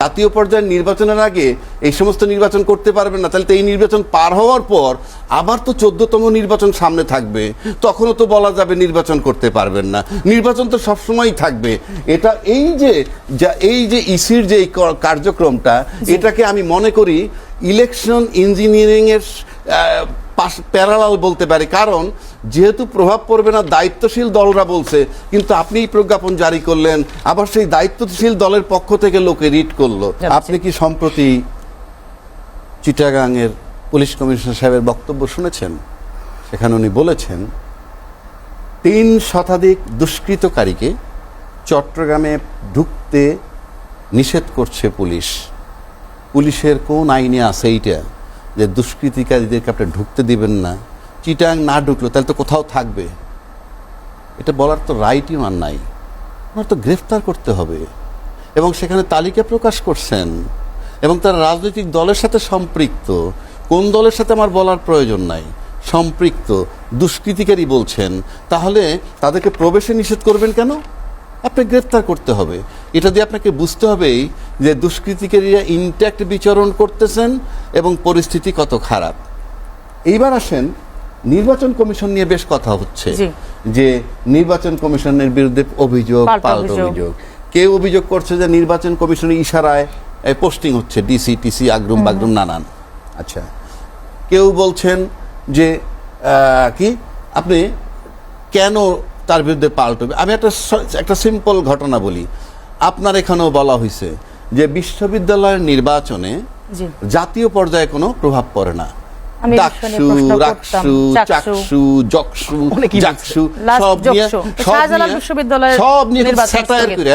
জাতীয় পর্যায়ের নির্বাচনের আগে এই সমস্ত নির্বাচন করতে পারবেন না, তাহলে তো এই নির্বাচন পার হওয়ার পর আবার তো 14তম নির্বাচন সামনে থাকবে, তখনও তো বলা যাবে নির্বাচন করতে পারবেন না। নির্বাচন তো সবসময়ই থাকবে। এটা এই যে ইসির যে কার্যক্রমটা, এটাকে আমি মনে করি ইলেকশন ইঞ্জিনিয়ারিং এর প্যারালাল বলতে পারি। কারণ যেহেতু প্রভাব পড়বে না দায়িত্বশীল দলরা বলছে, কিন্তু আপনি প্রজ্ঞাপন জারি করলেন, আবার সেই দায়িত্বশীল দলের পক্ষ থেকে লোকে রিট করলো। আপনি কি সম্প্রতি চিটাগাং এর পুলিশ কমিশনার সাহেবের বক্তব্য শুনেছেন? সেখানে উনি বলেছেন 3 শতাধিক দুষ্কৃতকারীকে চট্টগ্রামে ঢুকতে নিষেধ করছে পুলিশ। পুলিশের কোন আইনে আছে এইটা যে দুষ্কৃতিকারীদেরকে আপনি ঢুকতে দিবেন না? চিটাং না ঢুকলো তাহলে তো কোথাও থাকবে। এটা বলার তো রাইটই মান নাই। আমার তো গ্রেফতার করতে হবে। এবং সেখানে তালিকা প্রকাশ করছেন, এবং তারা রাজনৈতিক দলের সাথে সম্পৃক্ত। কোন দলের সাথে আমার বলার প্রয়োজন নাই, সম্পৃক্ত দুষ্কৃতিকারী বলছেন, তাহলে তাদেরকে প্রবেশে নিষেধ করবেন কেন? আপনি গ্রেফতার করতে হবে। এটা দিয়ে আপনাকে বুঝতে হবে যে দুষ্কৃতিকারীরা ইনট্যাক্ট বিচরণ করতেছেন এবং পরিস্থিতি কত খারাপ। এইবার আসেন, নির্বাচন কমিশন নিয়ে বেশ কথা হচ্ছে যে নির্বাচন কমিশনের বিরুদ্ধে অভিযোগ, পাল্টা অভিযোগ। কেউ অভিযোগ করছে যে নির্বাচন কমিশনের ইশারায় পোস্টিং হচ্ছে, ডিসি টিসি আগরুম বাগরুম নানান। আচ্ছা, কেউ বলছেন যে কি আপনি কেন তার বিরুদ্ধে পাল্টবে। আমি একটা সিম্পল ঘটনা বলি। আপনার এখানেও বলা হয়েছে যে বিশ্ববিদ্যালয়ের নির্বাচনে জাতীয় পর্যায়ে কোনো প্রভাব পড়ে না। ডাকসু, রাকসু, চাকসু, জকসু, জাকসু সব নিয়ে স্যাটায়ার করে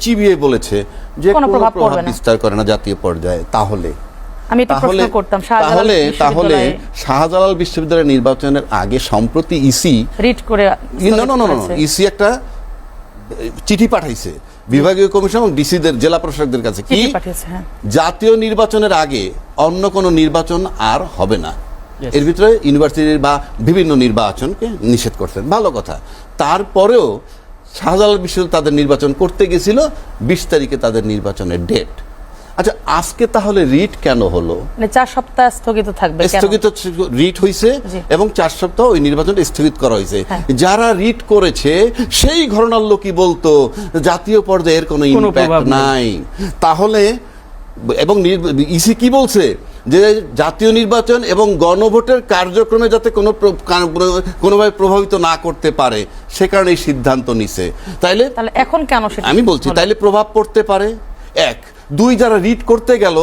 চিবিয়ে বলেছে যে কোনো প্রভাব বিস্তার করে না জাতীয় পর্যায়ে। তাহলে শাহজালাল বিশ্ববিদ্যালয়ের নির্বাচনের আগে সম্প্রতি ইসি একটা চিঠি পাঠাইছে বিভাগীয় কমিশন এবং ডিসিদের, জেলা প্রশাসকদের কাছে, কি জাতীয় নির্বাচনের আগে অন্য কোনো নির্বাচন আর হবে না। এর ভিতরে ইউনিভার্সিটির বা বিভিন্ন নির্বাচনকে নিষেধ করছেন, ভালো কথা। তারপরেও শাহজালাল বিশ্ববিদ্যালয় তাদের নির্বাচন করতে গেছিল, 20 তারিখে তাদের নির্বাচনের ডেট। আচ্ছা, আজকে তাহলে রিট কেন হলো? 4 সপ্তাহ স্থগিত থাকবে, স্থগিত রিট হইছে এবং 4 সপ্তাহ ওই নির্বাচনটা স্থগিত করা হয়েছে। যারা রিট করেছে সেই ঘটনার লোকই বলতো জাতীয় পর্যায়ে এর কোনো ইমপ্যাক্ট নাই। তাহলে এবং ইসি কি বলছে যে জাতীয় নির্বাচন এবং গণভোটের কার্যক্রমে যাতে কোনোভাবে প্রভাবিত না করতে পারে সে কারণে এই সিদ্ধান্ত নিছে। তাইলে এখন কেন আমি বলছি তাইলে প্রভাব পড়তে পারে। 1, 2, যারা রিড করতে গেল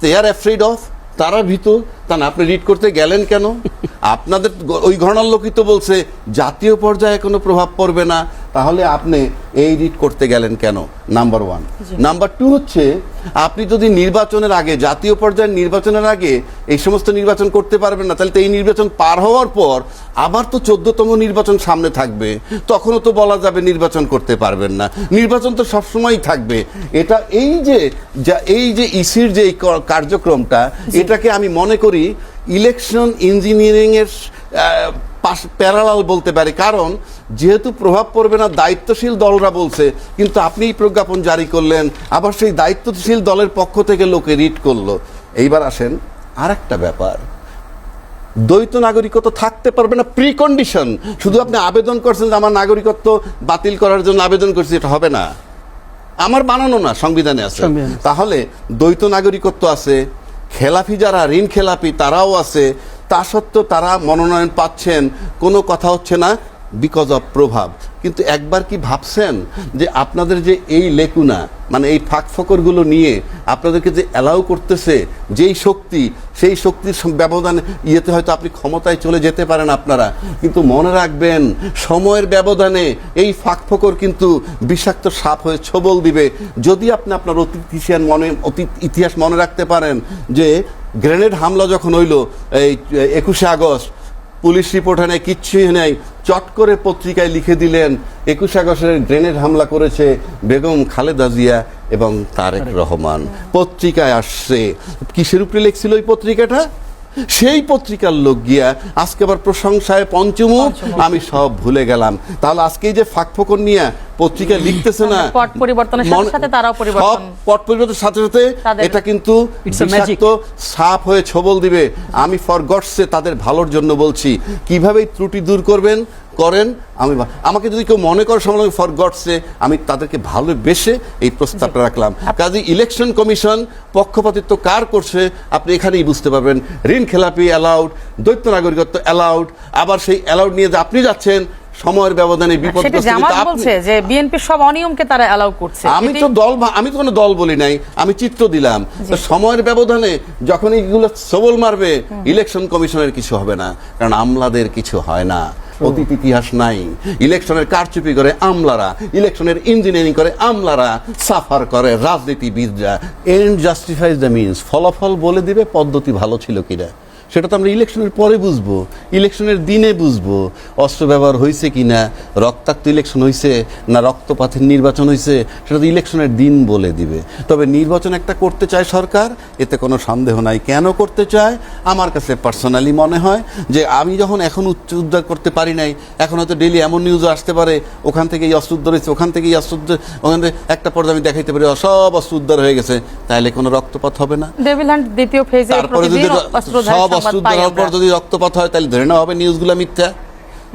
দে আর অ্যাফ্রেড অফ, তারা ভীতু। তা না, আপনি রিড করতে গেলেন কেন? আপনাদের ওই ঘটনার লোকই তো বলছে জাতীয় পর্যায়ে কোনো প্রভাব পড়বে না, তাহলে আপনি এই রিড করতে গেলেন কেন? নাম্বার 1। নাম্বার 2 হচ্ছে, আপনি যদি নির্বাচনের আগে, জাতীয় পর্যায়ের নির্বাচনের আগে এই সমস্ত নির্বাচন করতে পারবেন না, তাহলে তো এই নির্বাচন পার হওয়ার পর আবার তো 14তম নির্বাচন সামনে থাকবে, তখনও তো বলা যাবে নির্বাচন করতে পারবেন না। নির্বাচন তো সবসময়ই থাকবে। এটা এই যে ইসির যে কার্যক্রমটা, এটাকে আমি মনে করি ইলেকশন ইঞ্জিনিয়ারিং এর প্যারালাল বলতে পারি। কারণ যেহেতু প্রভাব পড়বে না দায়িত্বশীল দলরা বলছে, কিন্তু আপনি প্রজ্ঞাপন জারি করলেন, আবার সেই দায়িত্বশীল দলের পক্ষ থেকে লোকে রিট করলো। এইবার আসেন আরেকটা ব্যাপার, দ্বৈত নাগরিকত্ব থাকতে পারবে না প্রিকন্ডিশন। শুধু আপনি আবেদন করছেন যে আমার নাগরিকত্ব বাতিল করার জন্য আবেদন করছি, এটা হবে না। আমার বানানো না, সংবিধানে আছে। তাহলে দ্বৈত নাগরিকত্ব আছে, খেলাফি যারা ঋণ খেলাপি তারাও আছে, তা সত্ত্বেও তারা মনোনয়ন পাচ্ছেন, কোনো কথা হচ্ছে না বিকজ অফ প্রভাব। কিন্তু একবার কি ভাবছেন যে আপনাদের যে এই লেকুনা, মানে এই ফাঁকফোকরগুলো নিয়ে আপনাদেরকে যে অ্যালাউ করতেছে যেই শক্তি, সেই শক্তির ব্যবধানে ইয়েতে হয়তো আপনি ক্ষমতায় চলে যেতে পারেন আপনারা, কিন্তু মনে রাখবেন সময়ের ব্যবধানে এই ফাঁকফোকর কিন্তু বিষাক্ত সাপ হয়ে ছোবল দিবে। যদি আপনি আপনার অতীত ইতিহাস মনে রাখতে পারেন যে গ্রেনেড হামলা যখন হইল এই 21শে আগস্ট, পুলিশ রিপোর্ট নেই, কিচ্ছুই নেই, চট করে পত্রিকায় লিখে দিলেন 21 আগস্টের গ্রেনেড হামলা করেছে বেগম খালেদা জিয়া এবং তারেক রহমান। পত্রিকায় আসছে। কিসের উপরে লিখছিল ওই পত্রিকাটা? সেই পত্রিকার লোক গিয়া আজকে আবার প্রশংসায় পঞ্চমুখ, আমি সব ভুলে গেলাম। তাহলে আজকে এই যে ফাঁকফোকর নিয়ে পত্রিকা লিখতেছে না, পট পরিবর্তনের সাথে সাথে তারাও সব পরিবর্তন, পট পরিবর্তনের সাথে সাথে তাদের- এটা কিন্তু বিষাক্ত সাপ হয়ে ছবল দিবে। আমি ফর গডসে তাদের ভালোর জন্য বলছি, কিভাবে এই ত্রুটি দূর করেন। আমাকে যদি কেউ মনে করে সময় ফর গডসে, আমি তাদেরকে ভালোবেসে এই প্রস্তাবটা রাখলাম। কাজে ইলেকশন কমিশন পক্ষপাতিত্ব কার করছে আপনি এখানেই বুঝতে পারবেন। ঋণ খেলাপি অ্যালাউড, দ্বৈত নাগরিকত্ব অ্যালাউড, আবার সেই অ্যালাউড নিয়ে যে আপনি যাচ্ছেন সময়ের ব্যবধানে সেটা বিপদগ্রস্ত। জামাত কিন্তু আপনি- বলছে যে বিএনপির সব অনিয়মকে তারা অ্যালাউ করছে। আমি তো আমি তো কোনো দল বলি নাই, আমি চিত্র দিলাম। তো সময়ের ব্যবধানে যখন এইগুলো সবল মারবে, ইলেকশন কমিশনের কিছু হবে না, কারণ আমলাদের কিছু হয় না। অতীত ইতিহাস নাই। ইলেকশনের কারচুপি করে আমলারা, ইলেকশনের ইঞ্জিনিয়ারিং করে আমলারা, সাফার করে রাজনীতিবিদরা। এন্ড জাস্টিফাইজ দ্য মিনস, ফলাফল বলে দিবে পদ্ধতি ভালো ছিল কিনা। সেটা তো আমরা ইলেকশনের পরে বুঝবো, ইলেকশনের দিনে বুঝবো অস্ত্র ব্যবহার হয়েছে কিনা, রক্তাক্ত ইলেকশন হয়েছে না রক্তপাতের নির্বাচন হয়েছে, সেটা তো ইলেকশনের দিন বলে দিবে। তবে নির্বাচন একটা করতে চায় সরকার, এতে কোনো সন্দেহ নাই। কেন করতে চায়? আমার কাছে পার্সোনালি মনে হয় যে আমি যখন এখন উদ্ধার করতে পারি নাই, এখন হয়তো ডেইলি এমন নিউজও আসতে পারে ওখান থেকে এই অস্ত্র উদ্ধার হয়েছে, ওখান থেকে এই অস্ত্র উদ্ধার, ওখান থেকে একটা পর্যায়ে আমি দেখাইতে পারি সব অস্ত্র উদ্ধার হয়ে গেছে, তাহলে কোনো রক্তপাত হবে না। ডেভিল হান্ট দ্বিতীয় ফেজে তারপরে যদি সব অস্ত্র উদ্ধার হওয়ার পর যদি রক্তপাত হয়, তাহলে ধরে নেওয়া হবে নিউজগুলো মিথ্যা।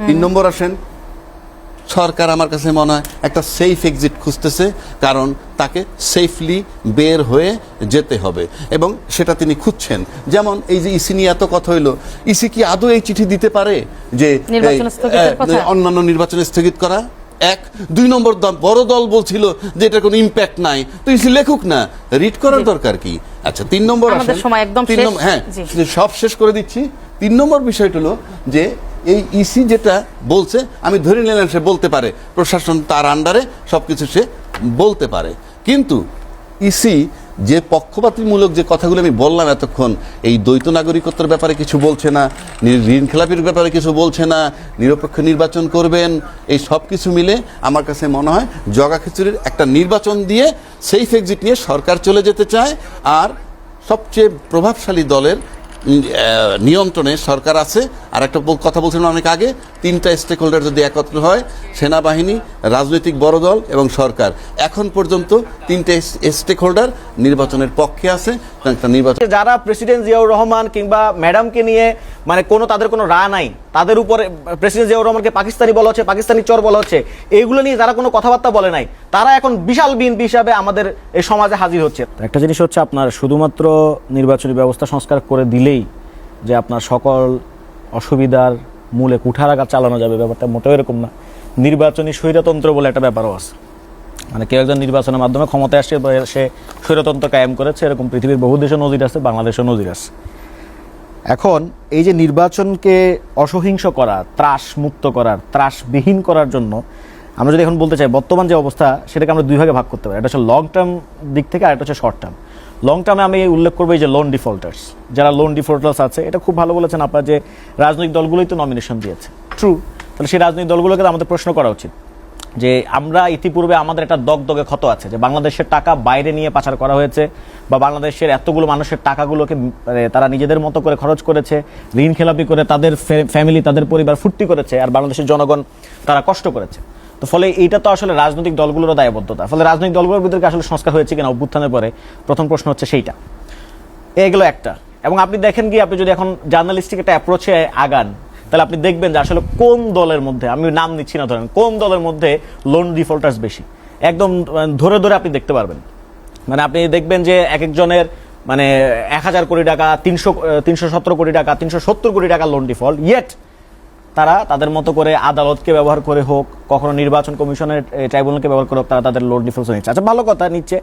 3 নম্বর আসেন, সরকার আমার কাছে মনে হয় একটা সেফ এক্সিট খুঁজতেছে, কারণ তাকে সেফলি বের হয়ে যেতে হবে এবং সেটা তিনি খুঁজছেন। যেমন এই যে ইসি নিয়ে এত কথা হইলো, ইসি কি আদৌ এই চিঠি দিতে পারে যে অন্যান্য নির্বাচন স্থগিত করা? 1 2 নম্বর বড় দল বলছিল যে এটা কোনো ইম্প্যাক্ট নাই, তো ইসি লেখুক না, রিড করার দরকার কি? আচ্ছা 3 নম্বর আসেন, হ্যাঁ সব শেষ করে দিচ্ছি। 3 নম্বর বিষয়টা হলো যে এই ইসি যেটা বলছে, আমি ধরে নিলাম সে বলতে পারে, প্রশাসন তার আন্ডারে সবকিছু সে বলতে পারে, কিন্তু ইসি যে পক্ষপাতিমূলক যে কথাগুলো আমি বললাম এতক্ষণ, এই দ্বৈত নাগরিকত্বের ব্যাপারে কিছু বলছে না, ঋণ খেলাপির ব্যাপারে কিছু বলছে না, নিরপেক্ষ নির্বাচন করবেন, এই সব কিছু মিলে আমার কাছে মনে হয় জগা খিচুড়ির একটা নির্বাচন দিয়ে সেফ এক্সিট নিয়ে সরকার চলে যেতে চায়। আর সবচেয়ে প্রভাবশালী দলের নিয়ন্ত্রণে সরকার আছে। আর একটা কথা বলছিলাম অনেক আগে, 3টা স্টেক হোল্ডার যদি একত্র হয়, সেনাবাহিনী, রাজনৈতিক বড় দল এবং সরকার, এখন পর্যন্ত 3টে স্টেক হোল্ডার নির্বাচনের পক্ষে আছে। নির্বাচন যারা প্রেসিডেন্ট জিয়াউর রহমান কিংবা ম্যাডামকে নিয়ে মানে তাদের কোনো রা নাই, তাদের উপরে প্রেসিডেন্ট জিয়াউর রহমানকে পাকিস্তানি বলা হচ্ছে, পাকিস্তানি চর বলা হচ্ছে, এইগুলো নিয়ে যারা কোনো কথাবার্তা বলে নাই, তারা এখন বিশাল বিএনপি হিসাবে আমাদের এই সমাজে হাজির হচ্ছে। একটা জিনিস হচ্ছে, আপনার শুধুমাত্র নির্বাচনী ব্যবস্থা সংস্কার করে দিলেই যে আপনার সকল অসুবিধার মূলে কুঠারাঘাত চালানো যাবে, ব্যাপারটা মোটেও এরকম না। নির্বাচনী স্বৈরতন্ত্র বলে একটা ব্যাপারও আছে, মানে কেউ একজন নির্বাচনের মাধ্যমে ক্ষমতায় আসে, সে স্বৈরতন্ত্র কায়েম করেছে, এরকম পৃথিবীর বহু দেশে নজির আছে, বাংলাদেশেও নজির আছে। এখন এই যে নির্বাচনকে অসহিংস করা, ত্রাস মুক্ত করার, ত্রাসবিহীন করার জন্য আমরা যদি এখন বলতে চাই, বর্তমান যে অবস্থা সেটাকে আমরা 2 ভাগে ভাগ করতে পারি। এটা হচ্ছে লং টার্ম দিক থেকে, আর এটা হচ্ছে শর্ট টার্ম। লং টার্মে আমি উল্লেখ করবো এই যে লোন ডিফল্টার্স, যারা লোন ডিফল্টার্স আছে, এটা খুব ভালো বলেছেন আপনার যে রাজনৈতিক দলগুলোই তো নমিনেশন দিয়েছে, ট্রু। তাহলে সেই রাজনৈতিক দলগুলোকে আমাদের প্রশ্ন করা উচিত যে আমরা ইতিপূর্বে আমাদের একটা দগদগে ক্ষত আছে যে বাংলাদেশের টাকা বাইরে নিয়ে পাচার করা হয়েছে, বা বাংলাদেশের এতগুলো মানুষের টাকাগুলোকে তারা নিজেদের মতো করে খরচ করেছে, ঋণ খেলাপি করে তাদের ফ্যামিলি, তাদের পরিবার ফুর্তি করেছে, আর বাংলাদেশের জনগণ তারা কষ্ট করেছে। তো ফলে এইটা তো আসলে রাজনৈতিক দলগুলোরও দায়বদ্ধতা। ফলে রাজনৈতিক দলগুলোর ভিতরে আসলে সংস্কার হয়েছে কিনা অভ্যুত্থানের পরে, প্রথম প্রশ্ন হচ্ছে সেইটা। এগুলো একটা। এবং আপনি দেখেন কি, আপনি যদি এখন জার্নালিস্টিক একটা অ্যাপ্রোচে আগান, তাহলে আপনি দেখবেন যে আসলে কোন দলের মধ্যে, আমি নাম নিচ্ছি না, ধরেন কোন দলের মধ্যে লোন ডিফল্টার্স বেশি, একদম ধরে ধরে আপনি দেখতে পারবেন। মানে আপনি দেখবেন যে এক একজনের মানে 1000 কোটি টাকা, 317 কোটি টাকা, 370 কোটি টাকা লোন ডিফল্ট, ইয়েট তারা তাদের মতো করে আদালতকে ব্যবহার করে হোক, কখনো নির্বাচন কমিশনের ট্রাইব্যুনালকে ব্যবহার করে হোক, তারা তাদের লোন ডিফল্ট নিচ্ছে। আচ্ছা, ভালো কথা নিচ্ছে।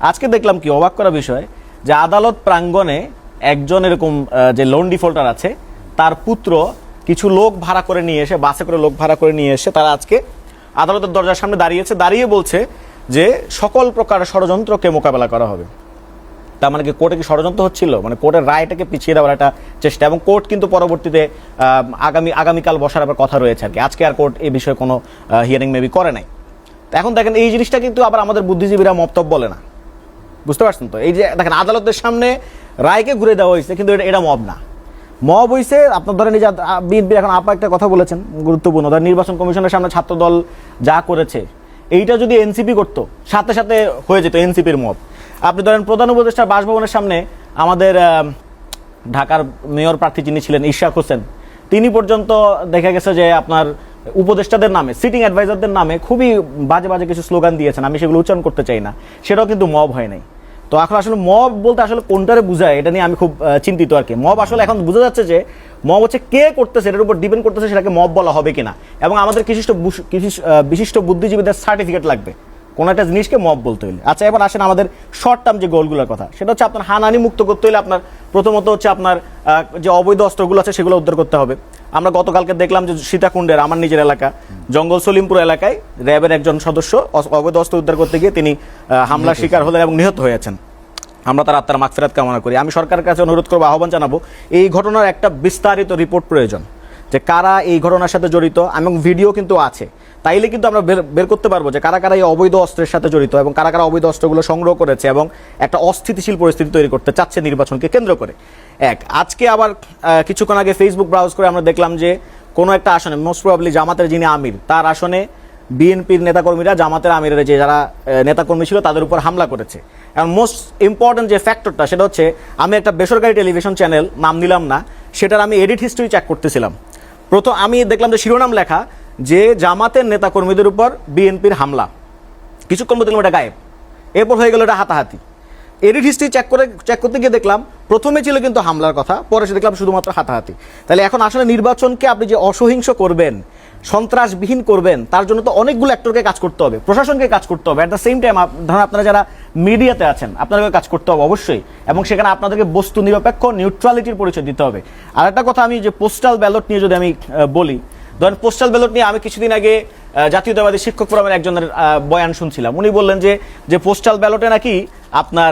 আজকে দেখলাম কি অবাক করা বিষয়, যে আদালত প্রাঙ্গণে একজন এরকম যে লোন ডিফল্টার আছে, তার পুত্র কিছু লোক ভাড়া করে নিয়ে এসে, বাসে করে লোক ভাড়া করে নিয়ে এসে তারা আজকে আদালতের দরজার সামনে দাঁড়িয়েছে, দাঁড়িয়ে বলছে যে সকল প্রকার ষড়যন্ত্রকে মোকাবেলা করা হবে। তার মানে কি কোর্টে কি ষড়যন্ত্র হচ্ছিল? মানে কোর্টের রায়টাকে পিছিয়ে দেওয়ার একটা চেষ্টা। এবং কোর্ট কিন্তু পরবর্তীতে আগামীকাল বসার আবার কথা রয়েছে আর কি। আজকে আর কোর্ট এই বিষয়ে কোনো হিয়ারিং মেবি করে নাই। তো এখন দেখেন এই জিনিসটা কিন্তু আবার আমাদের বুদ্ধিজীবীরা মতলব বলে না, বুঝতে পারছেন তো? এই যে দেখেন আদালতের সামনে রায়কে ঘুরে দেওয়া হয়েছে, কিন্তু এটা মব না। মব হইছে আপনার ধরেন এই যে বিএনপি এখন আপা একটা কথা বলেছেন গুরুত্বপূর্ণ, ধরেন নির্বাচন কমিশনের সামনে ছাত্রদল যা করেছে এইটা যদি এনসিপি করতো সাথে সাথে হয়ে যেত এনসিপির মব। আপনি ধরেন প্রধান উপদেষ্টার বাসভবনের সামনে আমাদের ঢাকার মেয়র প্রার্থী যিনি ছিলেন ইশাক হোসেন, তিনি পর্যন্ত দেখা গেছে যে আপনার উপদেষ্টাদের নামে, সিটিং অ্যাডভাইজারদের নামে খুবই বাজে বাজে কিছু স্লোগান দিয়েছেন, আমি সেগুলো উচ্চারণ করতে চাই না, সেটাও কিন্তু মব হয় নাই। তো এখন আসলে মব বলতে আসলে কোনটারে বোঝায় এটা নিয়ে আমি খুব চিন্তিত আর কি। মব আসলে এখন বোঝা যাচ্ছে যে মব হচ্ছে কে করতেছে, এটার উপর ডিপেন্ড করতেছে সেটাকে মব বলা হবে কিনা, এবং আমাদের বিশিষ্ট বুদ্ধিজীবীদের সার্টিফিকেট লাগবে কোনো একটা জিনিসকে মব বলতে হলে। আচ্ছা, এবার আসেন আমাদের শর্ট টার্ম যে গোলগুলোর কথা, সেটা হচ্ছে আপনার হানানি মুক্ত করতে হলে আপনার প্রথমত হচ্ছে আপনার যে অবৈধ অস্ত্রগুলো আছে সেগুলো উদ্ধার করতে হবে। আমরা গতকালকে দেখলাম যে সীতাকুণ্ডের আমার নিজের এলাকা জঙ্গল সলিমপুর এলাকায় র্যাবের একজন সদস্য অবৈধ অস্ত্র উদ্ধার করতে গিয়ে তিনি হামলার শিকার হলেন এবং নিহত হয়েছেন। আমরা তার আত্মার মাগফিরাত কামনা করি। আমি সরকারের কাছে অনুরোধ করবো, আহ্বান জানাবো, এই ঘটনার একটা বিস্তারিত রিপোর্ট প্রয়োজন, যে কারা এই ঘটনার সাথে জড়িত, এবং ভিডিও কিন্তু আছে, তাইলে কিন্তু আমরা বের করতে পারবো যে কারা কারা এই অবৈধ অস্ত্রের সাথে জড়িত এবং কারা কারা অবৈধ অস্ত্রগুলো সংগ্রহ করেছে এবং একটা অস্থিতিশীল পরিস্থিতি তৈরি করতে চাচ্ছে নির্বাচনকে কেন্দ্র করে। আজকে আবার কিছুক্ষণ আগে ফেসবুক ব্রাউজ করে আমরা দেখলাম যে কোনো একটা আসনে, মোস্ট প্রবাবলি জামাতের যিনি আমির, তার আসনে বিএনপির নেতাকর্মীরা জামাতের আমিরের যে যারা নেতাকর্মী ছিল তাদের উপর হামলা করেছে। এবং মোস্ট ইম্পর্টেন্ট যে ফ্যাক্টরটা সেটা হচ্ছে, আমি একটা বেসরকারি টেলিভিশন চ্যানেল, নাম নিলাম না, সেটার আমি এডিট হিস্ট্রি চেক করতেছিলাম। প্রথম আমি দেখলাম যে শিরোনাম লেখা যে জামাতের নেতাকর্মীদের উপর বিএনপির হামলা, কিছুক্ষণ মধ্যে দেখলাম এটা গায়েব, এরপর হয়ে গেল এটা হাতাহাতি। এডিট হিস্ট্রি চেক করতে গিয়ে দেখলাম প্রথমে ছিল কিন্তু হামলার কথা, পরে সে দেখলাম শুধুমাত্র হাতাহাতি। তাহলে এখন আসলে নির্বাচনকে আপনি যে অসহিংস করবেন, সন্ত্রাসবিহীন করবেন, তার জন্য তো অনেকগুলো অ্যাক্টরকে কাজ করতে হবে, প্রশাসনকে কাজ করতে হবে, অ্যাট দ্য সেম টাইম ধরেন আপনারা যারা মিডিয়াতে আছেন আপনাদেরকে কাজ করতে হবে অবশ্যই, এবং সেখানে আপনাদেরকে বস্তু নিরপেক্ষ নিউট্রালিটির পরিচয় দিতে হবে। আর একটা কথা, আমি যে পোস্টাল ব্যালট নিয়ে যদি আমি বলি, ধরেন পোস্টাল ব্যালট নিয়ে আমি কিছুদিন আগে জাতীয়তাবাদী শিক্ষক ফোরামের একজনের বয়ান শুনছিলাম। উনি বললেন যে পোস্টাল ব্যালটে নাকি আপনার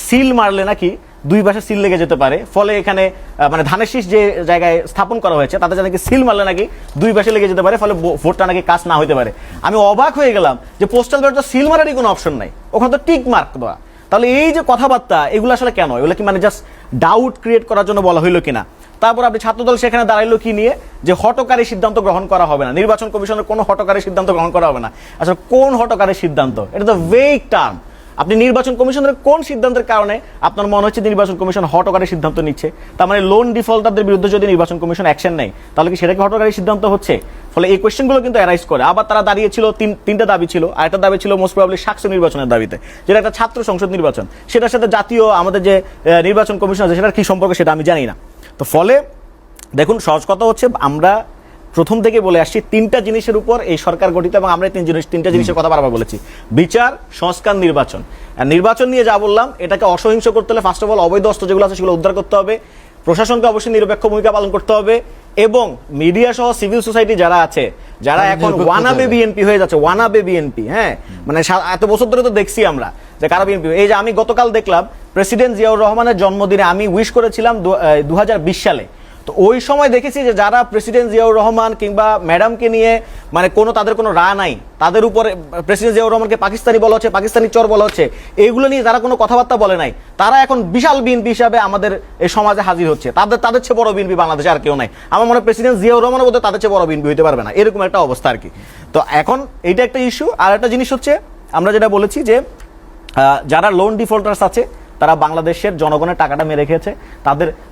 সিল মারলে নাকি দুই পাশে সিল লেগে যেতে পারে, ফলে এখানে মানে ধানের শীষ যে জায়গায় স্থাপন করা হয়েছে তাতে নাকি সিল মারলে নাকি দুই পাশে লেগে যেতে পারে, ফলে ভোটটা নাকি কাজ না হতে পারে। আমি অবাক হয়ে গেলাম যে পোস্টাল ব্যালটে সিল মারারই কোনো অপশন নাই, ওখানে তো টিক মার্ক দেওয়া। তাহলে এই যে কথাবার্তা, এগুলো আসলে কেন? এগুলো কি মানে জাস্ট ডাউট ক্রিয়েট করার জন্য বলা হইলো কিনা? তারপর আপনি ছাত্রদল সেখানে দাঁড়াইলো কি নিয়ে, যে হটকারী সিদ্ধান্ত গ্রহণ করা হবে না, নির্বাচন কমিশনের কোনো হটকারী সিদ্ধান্ত গ্রহণ করা হবে না। আসলে কোন হটকারী সিদ্ধান্ত? এটা তো ভেগ টার্ম। আপনি নির্বাচন কমিশনের কোন সিদ্ধান্তের কারণে আপনার মনে হচ্ছে নির্বাচন কমিশন হটকারী সিদ্ধান্ত নিচ্ছে? তার মানে লোন ডিফল্টারদের বিরুদ্ধে যদি নির্বাচন কমিশন অ্যাকশন নেয় তাহলে কি সেটাকে হটকারী সিদ্ধান্ত হচ্ছে? ফলে এই কোয়েশ্চেনগুলো কিন্তু অ্যারাইজ করে। আবার তারা দাঁড়িয়েছিল, তিনটা দাবি ছিল, আর একটা দাবি ছিল মোস্ট প্রবাবলি সাকসু নির্বাচনের দাবিতে, যেটা একটা ছাত্র সংসদ নির্বাচন, সেটার সাথে জাতীয় আমাদের যে নির্বাচন কমিশন আছে সেটার কি সম্পর্ক সেটা আমি জানি না। তো ফলে দেখুন, সহজ কথা হচ্ছে, আমরা প্রথম থেকে বলে আসছি তিনটা জিনিসের উপর এই সরকার গঠিত, এবং আমরা তিনটা জিনিসের কথা বারবার বলেছি: বিচার, সংস্কার, নির্বাচন। আর নির্বাচন নিয়ে যা বললাম, এটাকে অসহিংস করতে হলে ফার্স্ট অফ অল অবৈধ অস্ত্র যেগুলো আছে সেগুলো উদ্ধার করতে হবে, প্রশাসনকে অবশ্যই নিরপেক্ষ ভূমিকা পালন করতে হবে, এবং মিডিয়া সহ সিভিল সোসাইটি যারা আছে, যারা এখন ওয়ানাবে বিএনপি হয়ে যাচ্ছে, ওয়ানাবে বিএনপি, হ্যাঁ, মানে এত বছর ধরে তো দেখছি আমরা যে কারা বিএনপি। এই যে আমি গতকাল দেখলাম প্রেসিডেন্ট জিয়াউর রহমানের জন্মদিনে আমি উইশ করেছিলাম 2020 সালে। তো ওই সময় দেখেছি যে যারা প্রেসিডেন্ট জিয়াউর রহমান কিংবা ম্যাডামকে নিয়ে মানে তাদের কোনো রা নাই, তাদের উপরে প্রেসিডেন্ট জিয়াউর রহমানকে পাকিস্তানি বলা হচ্ছে, পাকিস্তানি চর বলা হচ্ছে, এইগুলো নিয়ে যারা কোনো কথাবার্তা বলে নাই, তারা এখন বিশাল বিএনপি হিসাবে আমাদের এই সমাজে হাজির হচ্ছে। তাদের চেয়ে বড় বিএনপি বাংলাদেশে আর কেউ নাই। আমার মনে হয় প্রেসিডেন্ট জিয়াউর রহমানের মধ্যে তাদের চেয়ে বড় বিএনপি হতে পারবে না, এরকম একটা অবস্থা আর কি। তো এখন এইটা একটা ইস্যু। আর একটা জিনিস হচ্ছে, আমরা যেটা বলেছি যে যারা লোন ডিফল্টার্স আছে, তারা বাংলাদেশের জনগণের টাকাটা মেরে খেয়েছে,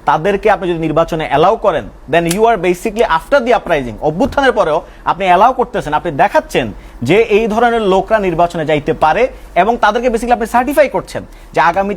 তাদেরকে আপনি যদি নির্বাচনে অ্যালাউ করেন, then you are basically after the uprising, অভ্যুত্থানের পরেও আপনি অ্যালাউ করতেছেন, আপনি দেখাচ্ছেন যে এই ধরনের লোকরা নির্বাচনে যাইতে পারে, এবং তাদেরকে বেসিকলি আপনি সার্টিফাই করছেন যে আগামী